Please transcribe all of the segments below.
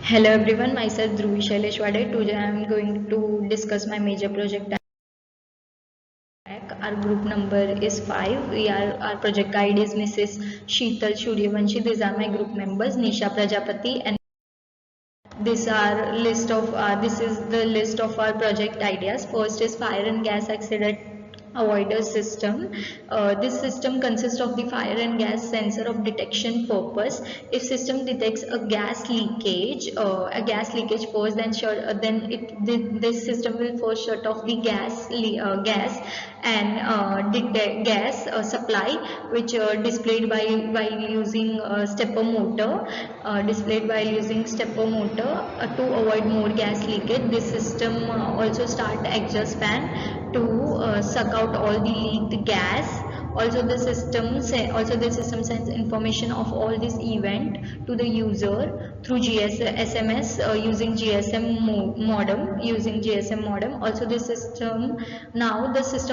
Hello everyone, myself Dhruvi Shaileshwade. Today I am going to discuss my major project. Our group number is 5. Our project guide is Mrs. Sheetal Suryavanshi. These are my group members, Nisha Prajapati, and this is the list of our project ideas. First is fire and gas accident avoider system. This system consists of the fire and gas sensor of detection purpose. If system detects a gas leakage first, this system will first shut off the gas and detect gas supply, which displayed while using stepper motor. To avoid more gas leakage. This system also start exhaust fan to suck out all the leaked gas. Also the system sends information of all this event to the user through SMS using GSM modem. Also the system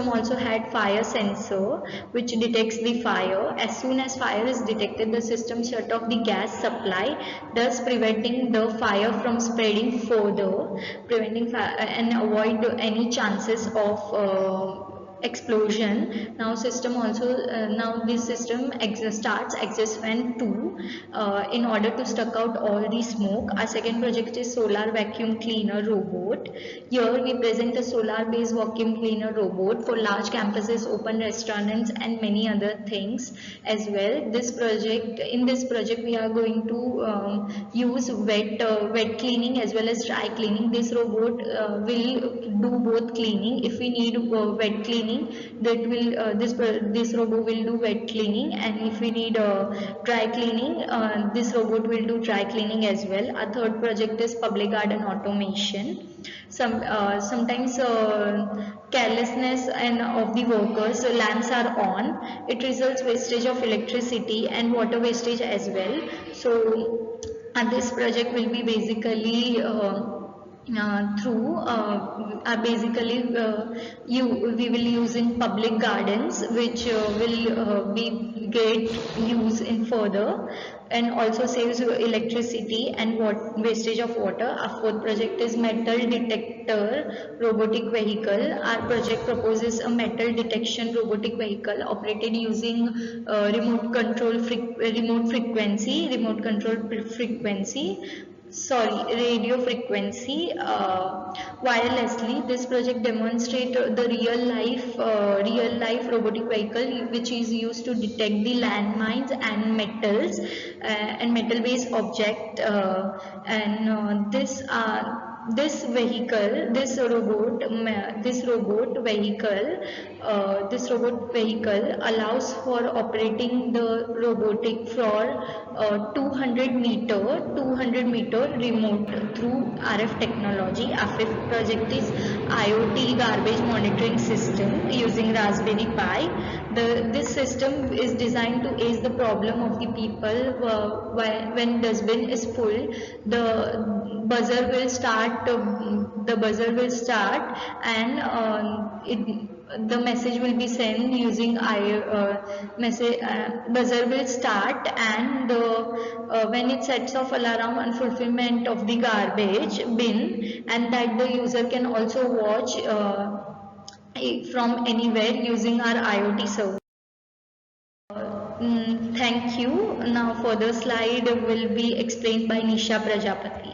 also had fire sensor which detects the fire. As soon as fire is detected, the system shut off the gas supply, thus preventing the fire from spreading further, and avoid any chances of explosion. Now this system starts exhaust fan 2 in order to suck out all the smoke. Our second project is solar vacuum cleaner robot. Here we present a solar based vacuum cleaner robot for large campuses, open restaurants, and many other things as well. In this project we are going to use wet cleaning as well as dry cleaning. This robot will do both cleaning. If we need wet cleaning, this robot will do wet cleaning, and if we need dry cleaning, this robot will do dry cleaning as well. Our third project is public garden automation. Sometimes carelessness and of the workers, lamps are on, it results wastage of electricity and water wastage as well. So this project will be basically we will use in public gardens, which will be great use in further, and also saves electricity and wastage of water. Our fourth project is metal detector robotic vehicle. Our project proposes a metal detection robotic vehicle operated using radio frequency wirelessly. This project demonstrates the real life robotic vehicle which is used to detect the landmines and metal based object, and this robot vehicle allows for operating the robotic for 200 meter remote through RF technology. Our fifth project is IoT garbage monitoring system using Raspberry Pi. This system is designed to ease the problem of the people when dustbin is full. The buzzer will start. And the message will be sent using buzzer will start, and when it sets off alarm on fulfillment of the garbage bin, and that the user can also watch from anywhere using our IoT service. Thank you. Now further slide will be explained by Nisha Prajapati.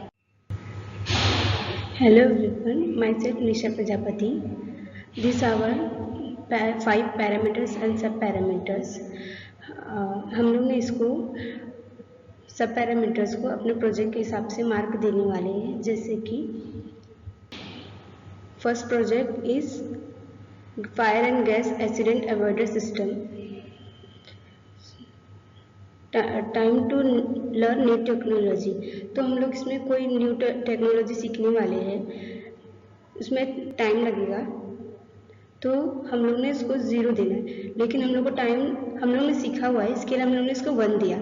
Hello everyone, myself Nisha Prajapati. These are our 5 parameters and सब parameters. हम लोग ने इसको सब parameters को अपने project के हिसाब से मार्क देने वाले हैं. जैसे कि first project is fire and gas accident avoider system. Time to learn new technology. तो हम लोग इसमें कोई न्यू टेक्नोलॉजी सीखने वाले हैं, उसमें टाइम लगेगा, तो हम लोग ने इसको 0 देना है. लेकिन हम लोग ने सीखा हुआ है, इसके लिए हम लोग ने इसको 1 दिया.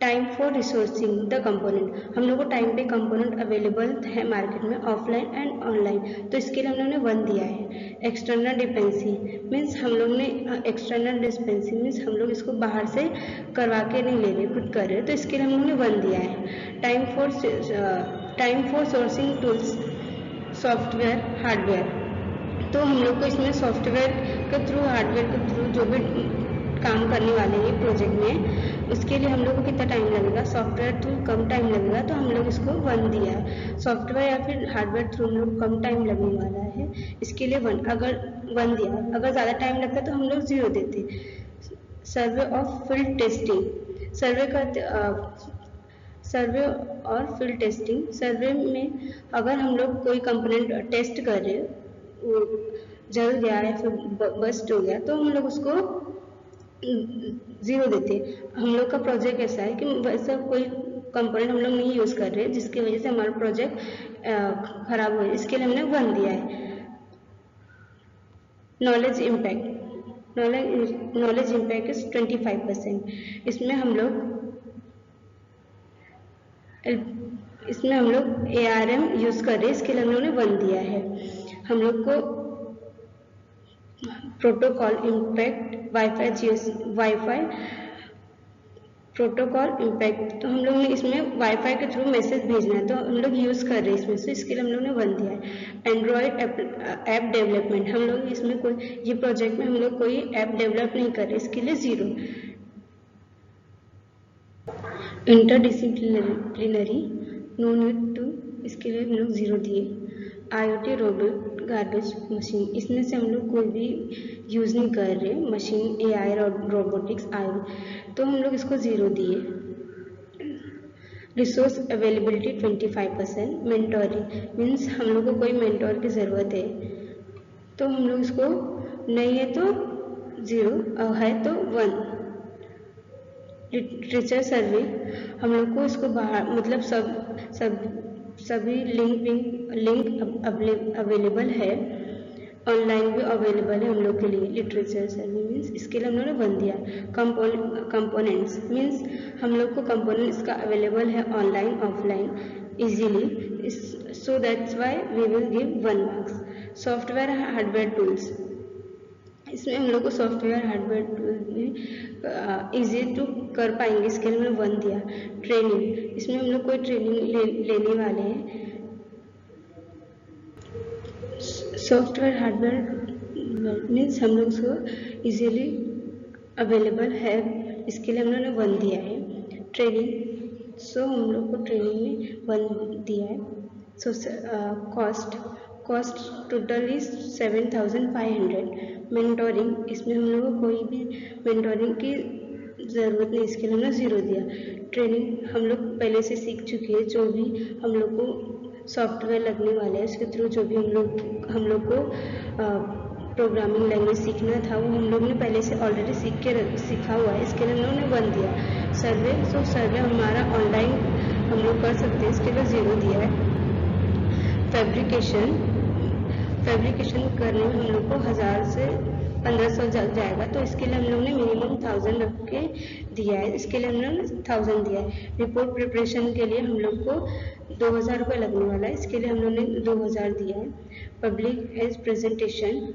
Time for resourcing the component, हम लोग को टाइम पे कंपोनेंट अवेलेबल है मार्केट में ऑफलाइन एंड ऑनलाइन, तो इसके लिए हम लोगों ने 1 दिया है। एक्सटर्नल डिपेंडेंसी मीन्स हम लोग ने एक्सटर्नल डिपेंडेंसी मीन्स हम लोग इसको बाहर से करवा के नहीं ले रहे, खुद कर रहे, तो इसके लिए हम लोग ने 1 दिया है। Time for sourcing tools software hardware, तो हम लोग को इसमें सॉफ्टवेयर के थ्रू हार्डवेयर के थ्रू जो भी काम करने वाले हैं प्रोजेक्ट में, उसके लिए हम लोग को कितना टाइम लगेगा, सॉफ्टवेयर थ्रू कम टाइम लगेगा, तो हम लोग इसको 1 दिया है। सॉफ्टवेयर या फिर हार्डवेयर थ्रू हम लोग कम टाइम लगने वाला है, इसके लिए 1 दिया। अगर ज़्यादा टाइम लगता तो हम लोग 0 देते। सर्वे ऑफ फील्ड टेस्टिंग, सर्वे और फील्ड टेस्टिंग, सर्वे में अगर हम लोग कोई कंपोनेंट टेस्ट कर रहे, वो जल गया या फिर बस्ट हो गया, तो हम लोग उसको 0 देते। हम लोग का प्रोजेक्ट ऐसा है कि वैसा कोई कंपोनेंट हम लोग नहीं यूज़ कर रहे जिसकी वजह से हमारा प्रोजेक्ट खराब हो, इसके लिए हमने 1 दिया है। नॉलेज इम्पैक्ट इज 25%, इसमें हम लोग ARM यूज़ कर रहे हैं, इसके लिए हम लोगों ने 1 दिया है। हम लोग को protocol impact wifi protocol impact, तो हम लोग ने इसमें वाईफाई के थ्रू मैसेज भेजना है, तो हम लोग यूज़ कर रहे हैं इसमें, तो इसके लिए हम लोग ने 1 दिया है। एंड्रॉयड ऐप डेवलपमेंट, हम लोग इसमें ये प्रोजेक्ट में हम लोग कोई ऐप डेवलप नहीं कर रहे, इसके लिए 0। इंटरडिसिप्लिनरी नो नीड टू, इसके लिए हम लोग 0 दिए। IoT रोबोट गार्बेज मशीन, इसमें से हम लोग कोई भी यूज़ नहीं कर रहे मशीन, AI और रोबोटिक्स तो हम लोग इसको 0 दिए। रिसोर्स अवेलेबिलिटी 25%, मेंटोरिंग मीन्स हम लोग को कोई मेंटोर की ज़रूरत है, तो हम लोग इसको नहीं है तो 0, है तो 1। लिटरेचर सर्वे, हम लोग को इसको बाहर मतलब सभी लिंक अवेलेबल है, ऑनलाइन भी अवेलेबल है हम लोग के लिए। लिटरेचर सर्वे मीन्स इसके लिए हम लोग ने 1 दिया। कंपोनेंट्स मीन्स हम लोग को कंपोनेंट्स का अवेलेबल है online offline easily, so that's why we will give 1 marks. Software hardware tools, इसमें हम लोग को सॉफ्टवेयर हार्डवेयर टूल में ईजी टू कर पाएंगे, इसके लिए हमने 1 दिया। ट्रेनिंग, इसमें हम लोग कोई ट्रेनिंग लेने वाले हैं। सॉफ्टवेयर हार्डवेयर मीन्स हम लोग उसको इजीली अवेलेबल है, इसके लिए हम लोगों ने 1 दिया है। ट्रेनिंग, सो हम लोग को ट्रेनिंग में 1 दिया है। So cost total is 7,500। Mentoring, इसमें हम लोग को कोई भी मेंटोरिंग की ज़रूरत नहीं, इसके लिए हमने 0 दिया। ट्रेनिंग, हम लोग पहले से सीख चुके हैं, जो भी हम लोग को सॉफ्टवेयर लगने वाले हैं उसके थ्रू जो भी हम लोग को प्रोग्रामिंग लैंग्वेज सीखना था वो हम लोग ने पहले से ऑलरेडी सीखा हुआ है, इसके लिए हम लोगों ने 1 दिया। सर्वे, सो सर्वे हमारा ऑनलाइन हम लोग कर सकते हैं, इसके लिए 0 दिया है। फैब्रिकेशन करने में हम लोग को 1000 से 1500 जल जाएगा, तो इसके लिए हम लोग ने मिनिमम 1000 रख के दिया है, इसके लिए हम लोग ने 1000 दिया है। रिपोर्ट प्रिपरेशन के लिए हम लोग को 2000 रुपये लगने वाला है, इसके लिए हम लोग ने 2000 दिया है। पब्लिक हेल्थ प्रेजेंटेशन,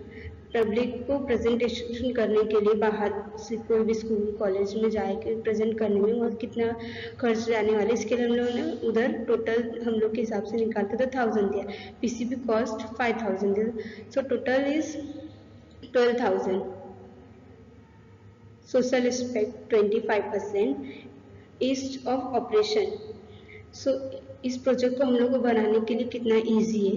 पब्लिक को प्रेजेंटेशन करने के लिए बाहर से कोई भी स्कूल कॉलेज में जाके प्रेजेंट करने में और कितना खर्च जाने वाला है, इसके लिए हम लोगों ने उधर टोटल हम लोग के हिसाब से निकालते तो 1000 दिया। PCB कॉस्ट 5000 दिया, so total is 12,000। Social aspect 25%। Ease of operation, so इस प्रोजेक्ट को हम लोग को बनाने के लिए कितना इजी है,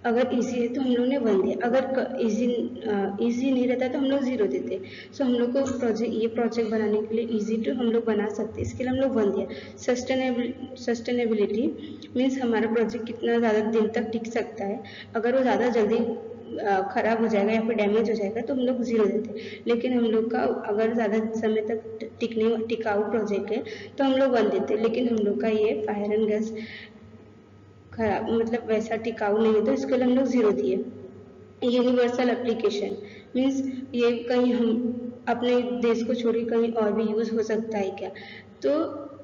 अगर इजी है तो हम लोग ने 1 दिया, अगर इजी नहीं रहता तो हम लोग 0 देते। सो हम लोग को ये प्रोजेक्ट बनाने के लिए इजी तो हम लोग बना सकते हैं, इसके लिए हम लोग 1 दिया। सस्टेनेबिलिटी मीन्स हमारा प्रोजेक्ट कितना ज़्यादा दिन तक टिक सकता है, अगर वो ज़्यादा जल्दी ख़राब हो जाएगा या फिर डैमेज हो जाएगा तो हम लोग 0 देते हैं, लेकिन हम लोग का अगर ज़्यादा समय तक टिकाऊ प्रोजेक्ट है तो हम लोग 1 देते हैं, लेकिन हम लोग का ये फायर एंड गैस खराब मतलब वैसा टिकाऊ नहीं है तो इसके लिए हम लोग 0 दिए। यूनिवर्सल एप्लीकेशन मीन्स ये कहीं हम अपने देश को छोड़ के कहीं और भी यूज़ हो सकता है क्या, तो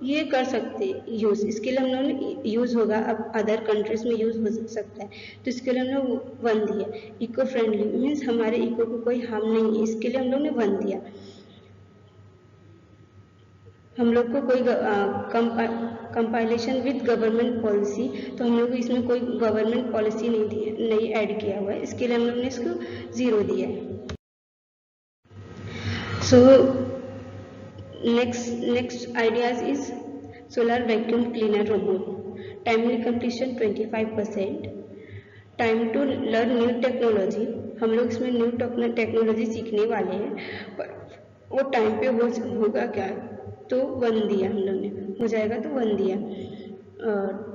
ये कर सकते यूज़, इसके लिए हम लोगों ने यूज़ होगा, अब अदर कंट्रीज में यूज़ हो सकता है, तो इसके लिए हम लोग 1 दिया। इको फ्रेंडली मीन्स हमारे इको को कोई हार्म नहीं है, इसके लिए हम लोग ने 1 दिया। हम लोग को कोई कंपाइलेशन विद गवर्नमेंट पॉलिसी, तो हम लोग इसमें कोई गवर्नमेंट पॉलिसी नहीं ऐड किया हुआ है, इसके लिए हम लोग ने इसको 0 दिया है। So next ideas is solar vacuum cleaner robot. Timely completion 25%. Time to learn new technology. हम लोग इसमें न्यू टेक्नोलॉजी सीखने वाले हैं, पर वो टाइम पे होगा क्या, तो 1 दिया हम लोग ने, हो जाएगा तो 1 दिया।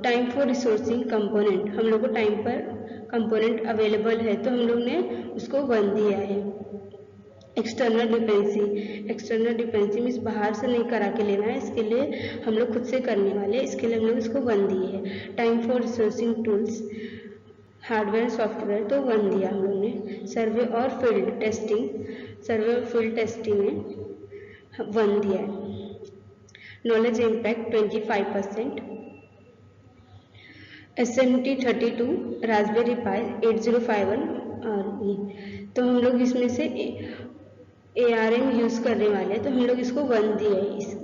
टाइम फॉर रिसोर्सिंग कंपोनेंट, हम लोग को टाइम पर कंपोनेंट अवेलेबल है तो हम लोग ने उसको 1 दिया है। एक्सटर्नल डिपेंडेंसी मीन्स बाहर से नहीं करा के लेना है, इसके लिए हम लोग खुद से करने वाले हैं, इसके लिए हम लोग इसको 1 दिए है। Time for resourcing tools, hardware software, तो 1 दिया हम लोग ने। सर्वे और फील्ड टेस्टिंग में 1 दिया है। Knowledge impact 25%। SMT 32 रास्पबेरी पाई 8051 और तो हम लोग इसमें से ARM यूज करने वाले हैं, तो हम लोग इसको 1 दिए है। इस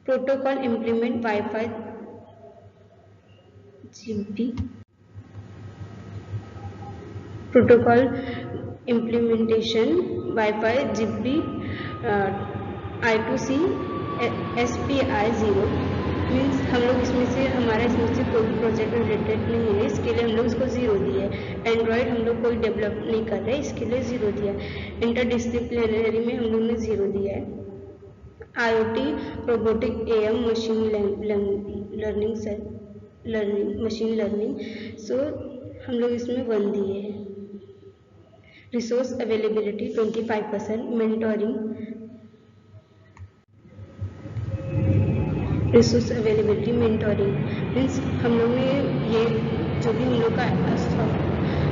protocol implement wifi ZigBee, protocol implementation wifi ZigBee I2C SPI 0 means हम लोग इसमें से कोई प्रोजेक्ट रिलेटेड नहीं है, इसके लिए हम लोग इसको 0 दिए। एंड्रॉयड हम लोग कोई डेवलप नहीं कर रहे, इसके लिए 0 दिया। इंटरडिसिप्लिनरी में हम लोग ने 0 दिया है। IoT robotic AM machine learning, so हम लोग इसमें 1 दिए हैं। Resource availability 25%। Resource availability mentoring means हम लोग ने ये जो भी हम लोग का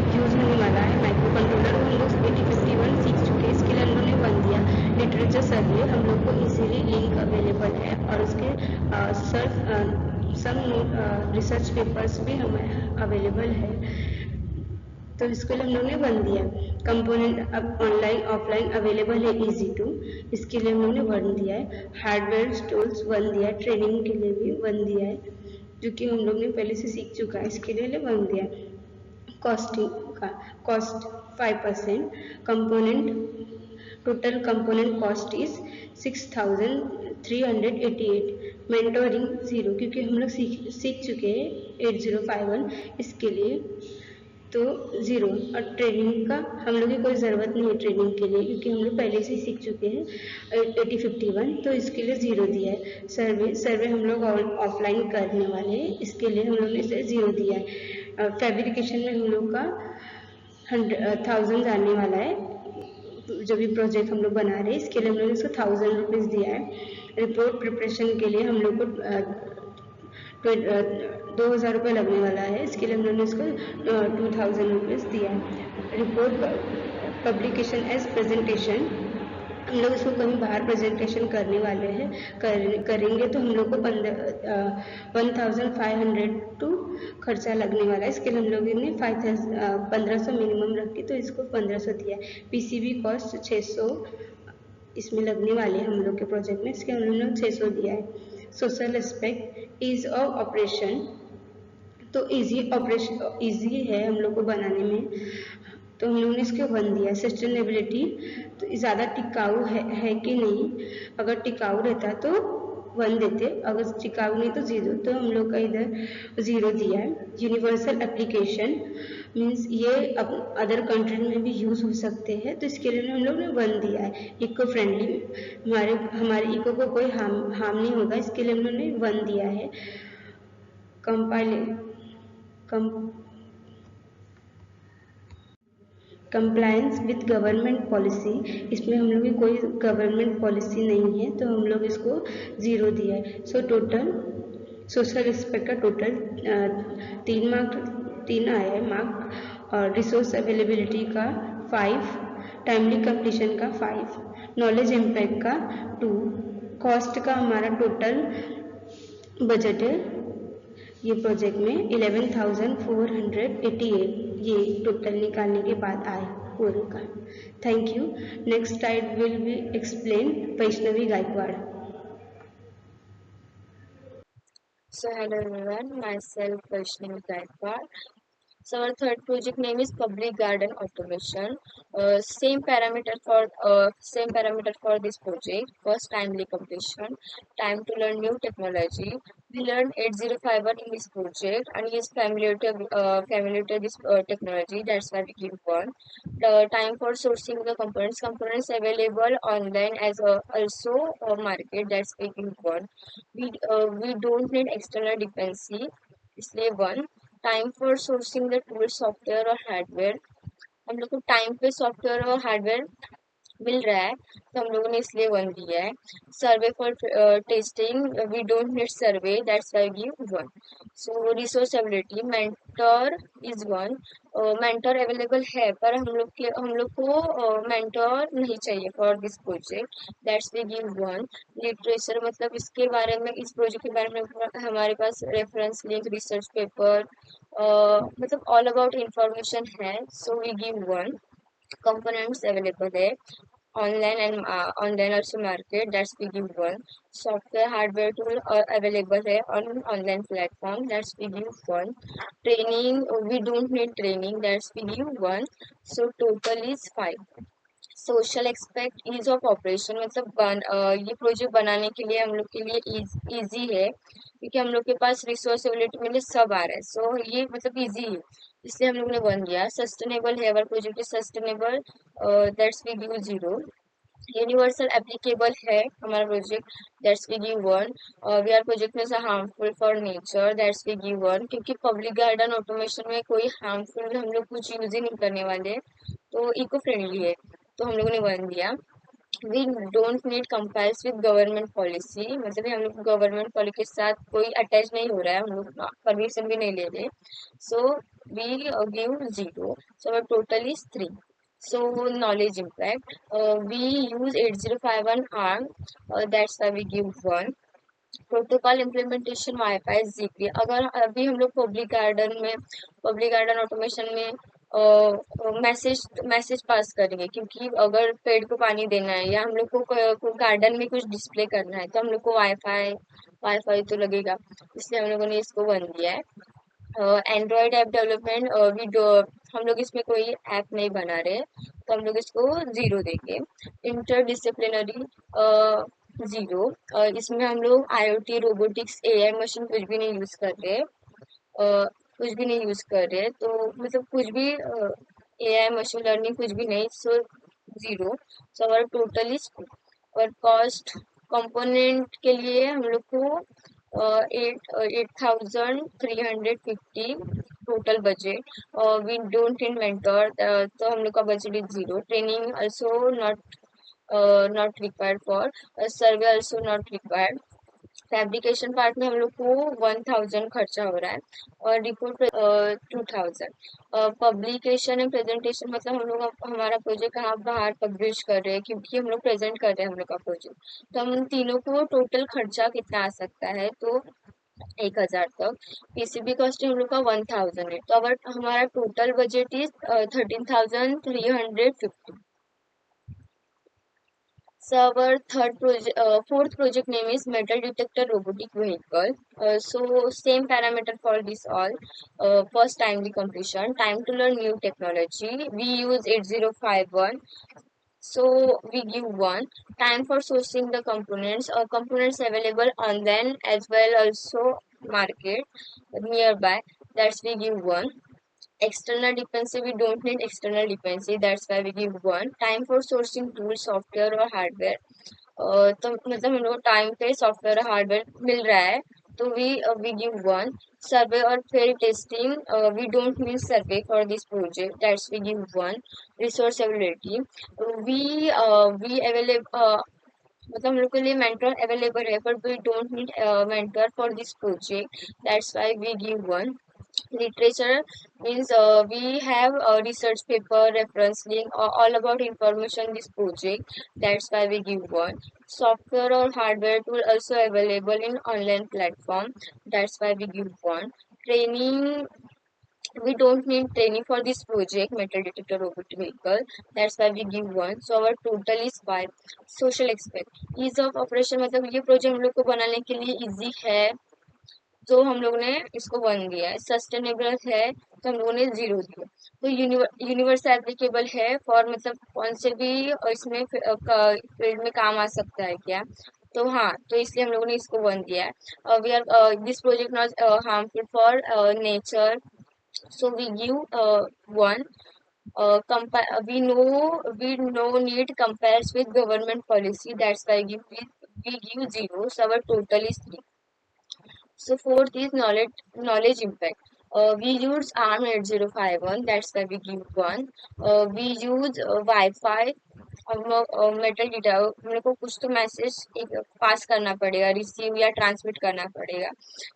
यूज़ होने वाला है माइक्रो कंट्रोलर, हम लोग 8051 सीख चुके हैं, इसके लिए हम लोग ने 1 दिया। लिटरेचर सर्वे हम लोग को इजीली लिंक अवेलेबल है और उसके सम रिसर्च पेपर्स भी हमें अवेलेबल है, तो इसके लिए हम लोग ने 1 दिया। कंपोनेंट अब ऑनलाइन ऑफलाइन अवेलेबल है, इजी टू, इसके लिए हम लोग ने 1 दिया है। हार्डवेयर टूल्स 1 दिया है। ट्रेनिंग के लिए भी 1 दिया है, जो कि हम लोग ने पहले से सीख चुका है, इसके लिए 1 दिया है। Cost 5%। Total component cost is 6388। Mentoring 0 क्योंकि हम लोग सीख चुके हैं 8051, इसके लिए तो 0। और ट्रेनिंग का हम लोग की कोई ज़रूरत नहीं है ट्रेनिंग के लिए, क्योंकि हम लोग पहले से ही सीख चुके हैं 8051, तो इसके लिए 0 दिया है। सर्वे हम लोग ऑफलाइन करने वाले हैं, इसके लिए हम लोग ने इसे 0 दिया है। फैब्रिकेशन में हम लोग का 1000 आने वाला है, जो भी प्रोजेक्ट हम लोग बना रहे हैं, इसके लिए हम लोग ने इसको 1000 रुपीज़ दिया है। रिपोर्ट प्रिपरेशन के लिए हम लोग को 2000 रुपये लगने वाला है, इसके लिए हम लोगों ने इसको 2000 रुपीज़ दिया है। रिपोर्ट पब्लिकेशन एज प्रेजेंटेशन, हम लोग इसको कहीं बाहर प्रेजेंटेशन करने वाले हैं, करेंगे तो हम लोग को 1500 टू खर्चा लगने वाला है, इसके लिए हम लोग ने 1500 मिनिमम रखी, तो इसको 1500 दिया है। PCB कॉस्ट 600 इसमें लगने वाले हैं हम लोग के प्रोजेक्ट में, इसके हम लोग ने 600 दिया है। Social aspect, ease of operation, तो इजी है हम लोग को बनाने में, तो हम लोगों ने इसके 1 दिया। सस्टेनेबिलिटी, तो ज़्यादा टिकाऊ है कि नहीं, अगर टिकाऊ रहता तो 1 देते, अगर टिकाऊ नहीं तो 0, तो हम लोग का इधर 0 दिया है। यूनिवर्सल एप्लीकेशन मीन्स ये अदर कंट्री में भी यूज़ हो सकते हैं, तो इसके लिए हम लोग ने 1 दिया है। इको फ्रेंडली, हमारे इको को कोई हार्म नहीं होगा, इसके लिए हम लोग ने 1 दिया है। कंप्लायंस विद गवर्नमेंट पॉलिसी, इसमें हम लोग की कोई गवर्नमेंट पॉलिसी नहीं है, तो हम लोग इसको 0 दिया है। सो टोटल सोशल रिस्पेक्ट का टोटल 3 आया है मार्क, और रिसोर्स अवेलेबिलिटी का 5, टाइमली कंप्लीशन का 5, नॉलेज इम्पैक्ट का 2, कॉस्ट का हमारा टोटल बजट है ये प्रोजेक्ट में 11,488 ये टोटल निकालने के बाद आए पूरे का। Thank you. Next slide will be explain Vaishnavi Gaikwad. So hello everyone, myself Vaishnavi Gaikwad. So our third project name is Public Garden Automation. Same parameter for this project. First, timely completion, time to learn new technology. We learned 8051 in this project, and he is familiar to this technology. That's why we give one. The time for sourcing the components available online as also market. That's why we give one. We don't need external dependency. इसलिए one. Time for sourcing the tool software और hardware, हम लोग को time पे software और hardware मिल रहा है तो हम लोगों ने इसलिए वन दिया है। Survey for testing, we don't need survey, that's why we give one. So resource ability, mentor is one. Mentor available है पर हम लोग को मेंटर नहीं चाहिए for this project, that's we give one. Literature मतलब इसके बारे में, इस प्रोजेक्ट के बारे में हमारे पास रेफरेंस लिंक, रिसर्च पेपर, मतलब ऑल अबाउट इंफॉर्मेशन है, so we give one. Components available है online and online also market, that's we give one। software hardware tool available है on online platform, that's we give one। training, we don't need training, that's we give one। so total is 5। Social expect, ease of operation मतलब ये project बनाने के लिए हम लोग के लिए इजी है क्योंकि हम लोग के पास रिसोर्स एबिलिटी में सब आ रहा है, सो ये मतलब इजी है, इसलिए हम लोग ने वन दिया। सस्टेनेबल है, our project is sustainable, that's we give 0। Universal applicable है हमारा project, that's we give one. We are project में से harmful for nature, that's we give one, क्योंकि पब्लिक गार्डन ऑटोमेशन में कोई हार्मफुल हम लोग कुछ यूज ही नहीं करने वाले, तो इको फ्रेंडली है, तो हम लोगों ने वन दिया। We don't need compiles with government policy, मतलब हम लोग गवर्नमेंट पॉलिसी के साथ कोई अटैच नहीं हो रहा है, हम लोग परमिशन भी नहीं ले रहे, so we give 0। So total is 3। So knowledge impact, we use 8051 ARM, that's why we give 1। Protocol implementation wifi GP, अगर अभी हम लोग पब्लिक गार्डन ऑटोमेशन में मैसेज पास करेंगे, क्योंकि अगर पेड़ को पानी देना है या हम लोग को गार्डन में कुछ डिस्प्ले करना है तो हम लोग को वाईफाई तो लगेगा, इसलिए हम लोगों ने इसको वन दिया है। एंड्रॉयड ऐप डेवलपमेंट, हम लोग इसमें कोई ऐप नहीं बना रहे, तो हम लोग इसको 0 देंगे। इंटरडिसिप्लिनरी 0, इसमें हम लोग IoT, रोबोटिक्स, AI मशीन कुछ भी नहीं यूज कर रहे, कुछ भी नहीं यूज कर रहे, तो मतलब कुछ भी AI मशीन लर्निंग कुछ भी नहीं, सो 0। सो हमारा टोटल इज 2। और कॉस्ट कंपोनेंट के लिए हम लोग को 8,350 total budget, we don't inventor, तो हम लोग का budget is 0। Training also not required for, survey also not required. Fabrication part में हम लोग को 1,000 खर्चा हो रहा है, और रिपोर्ट 2,000। पब्लिकेशन एंड प्रेजेंटेशन मतलब हम लोग हमारा प्रोजेक्ट कहाँ बाहर पब्लिश कर रहे हैं, क्योंकि हम लोग प्रेजेंट कर रहे हैं हम लोग का प्रोजेक्ट, तो हम उन तीनों को टोटल खर्चा कितना आ सकता है, तो 1,000 तक। पीसीबी कॉस्ट हम लोग का 1,000 है, तो अगर हमारा total budget is 13,350। So our fourth project name is metal detector robotic vehicle. So same parameter for this all. First, timely completion, time to learn new technology. We use 8051. So we give 1. Time for sourcing the components. Components available online as well also market nearby. That's we give 1. External dependency, we don't need external dependency, that's why we give 1। Time for sourcing tool software और hardware, तो मतलब हम लोग time पे software और hardware मिल रहा है, तो वी गिव 1। सर्वे और fail testing, we don't need survey for this project, that's we give 1। Resource ability, we available, मतलब हम लोग के लिए मेंटर अवेलेबल है, but we don't need mentor for this project, that's why we give 1। Literature means we have a research paper, reference link, all about information in this project. That's why we give one. Software or hardware tool also available in online platform. That's why we give one. Training, we don't need training for this project, metal detector robot vehicle. That's why we give one. So our total is 5. Social aspect, ease of operation, मतलब ये project हम लोग को बनाने के लिए easy है, तो हम लोगों ने इसको 1 दिया है। सस्टेनेबल है तो हम लोगों ने 0 दिया। तो यूनिवर्स एप्लीकेबल है फॉर, मतलब कौन से भी इसमें फील्ड में काम आ सकता है क्या, तो हाँ, तो इसलिए हम लोगों ने इसको 1 दिया है। We are this project not harmful for nature, so we give 1. We know need compares with government policy, that's why we give 0, so our total is 3. So fourth is knowledge impact. We use ARM 8051, that's why we give 1. We use Wi-Fi, हम लोग metal data, हम लोग को कुछ तो message pass करना पड़ेगा, receive या ट्रांसमिट करना पड़ेगा,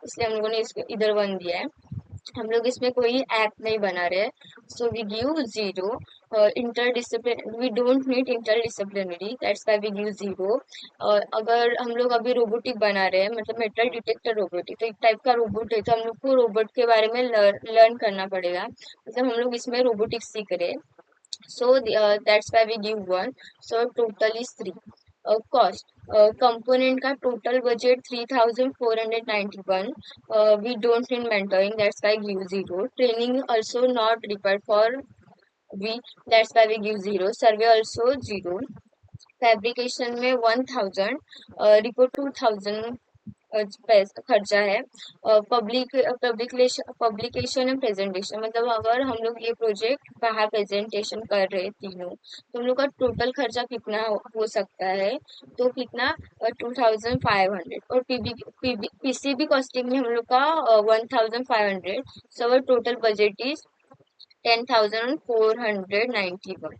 इसलिए हम लोगों ने इसको इधर 1 दिया है। हम लोग इसमें कोई ऐप नहीं बना रहे, so we give 0. Interdiscipline, we don't need interdisciplinary, that's why we give 0. अगर हम लोग अभी रोबोटिक बना रहे हैं, मतलब मेटल डिटेक्टर रोबोटिक, तो एक टाइप का रोबोट है, तो हम लोग को रोबोट के बारे में लर्न करना पड़ेगा, मतलब हम लोग इसमें रोबोटिक्स सीख रहे हैं, so that's why we give 1. So total is 3. Cost, component का total budget 3491. We don't need mentoring, that's why give 0. Training also not required for we, that's why we give 0. Survey also 0. Fabrication में 1000, report 2000 खर्चा है। Publication and presentation, मतलब अगर हम लोग ये project बाहर प्रेजेंटेशन कर रहे तीनों, तो हम लोग का टोटल खर्चा कितना हो सकता है, तो कितना 2500, और पीसीबी कॉस्टिंग में हम लोग का 1500, so our total budget is 10,491.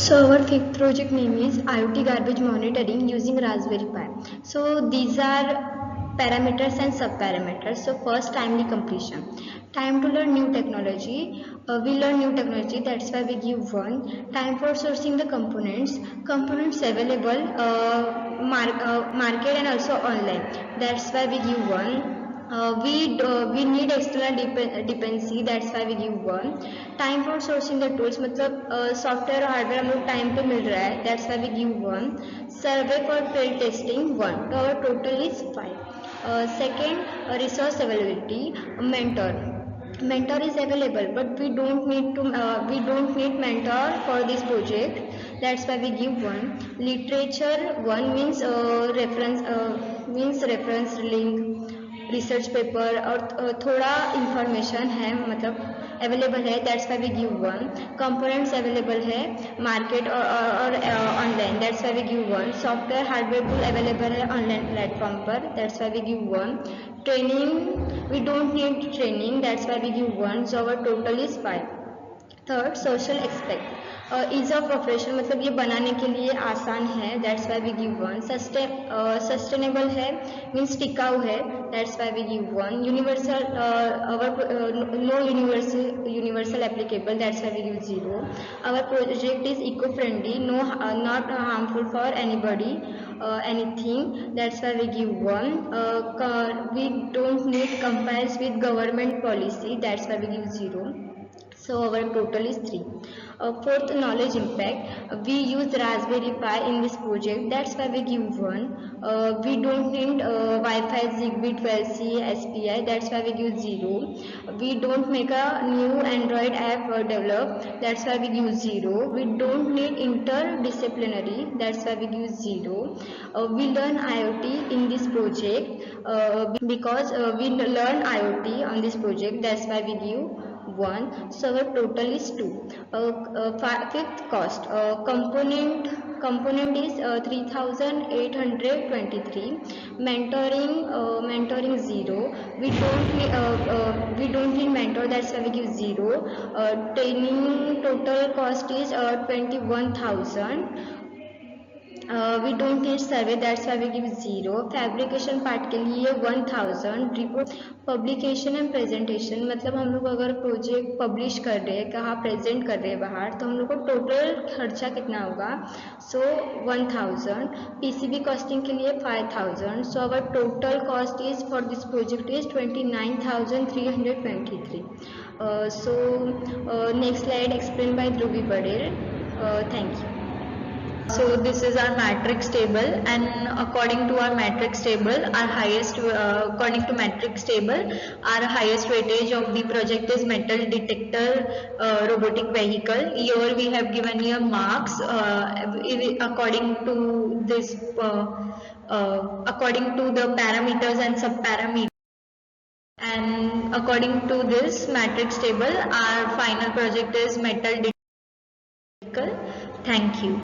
So our fifth project name is IoT garbage monitoring using Raspberry Pi. So these are parameters and subparameters. So first, timely completion. Time to learn new technology. We learn new technology, that's why we give 1. Time for sourcing the components. Components available market and also online. That's why we give 1. We need external dependency, that's why we give 1. Time for sourcing the tools, मतलब software और hardware हम लोग time पे मिल रहा है, that's why we give 1. Survey for field testing 1. तो our total is 5. Second, resource availability. Mentor is available, but we don't need mentor for this project, that's why we give 1. Literature 1 means reference link, research paper और थोड़ा information है, मतलब available है, that's why we give 1. Components available है market और online, that's why we give 1. Software hardware tool available है online platform पर, that's why we give 1. Training, we don't need training, that's why we give 1. So our total is 5. Third, social expect. Ease of operation, मतलब ये बनाने के लिए आसान है, that's why we give 1. Sustainable है मीन्स टिकाऊ है, that's why we give 1. Universal, no universal applicable, that's why we give 0. Our project is eco friendly, no not harmful for anybody anything, that's why we give 1. We don't need compares with government policy, that's why we give 0. So our total is 3. Fourth, knowledge impact. We use Raspberry Pi in this project, that's why we give 1. We don't need Wi-Fi, Zigbee, 12C, SPI, that's why we give 0. We don't make a new Android app develop, that's why we give 0. We don't need interdisciplinary, that's why we give 0. We learn IoT in this project because we learn IoT on this project, that's why we give 1. So our total is 2. Fifth, cost. Component is 3823. Mentoring 0. We don't need mentor, that's why we give 0. Training total cost is 21,000. We don't need survey, that's why we give 0. Fabrication part के लिए 1000. Report publication and presentation, मतलब हम लोग अगर project publish कर रहे हैं, कहाँ प्रेजेंट कर रहे हैं बाहर, तो हम लोग को टोटल खर्चा कितना होगा, सो 1000. पीसीबी कॉस्टिंग के लिए 5000. So our total cost is for this project is 29,323. So next slide explained by Dhruvi Patel. Thank you. So this is our matrix table, and according to our matrix table, our highest weightage of the project is metal detector robotic vehicle. Here we have given here marks according to this according to the parameters and subparameters. And according to this matrix table, our final project is metal detector vehicle. Thank you.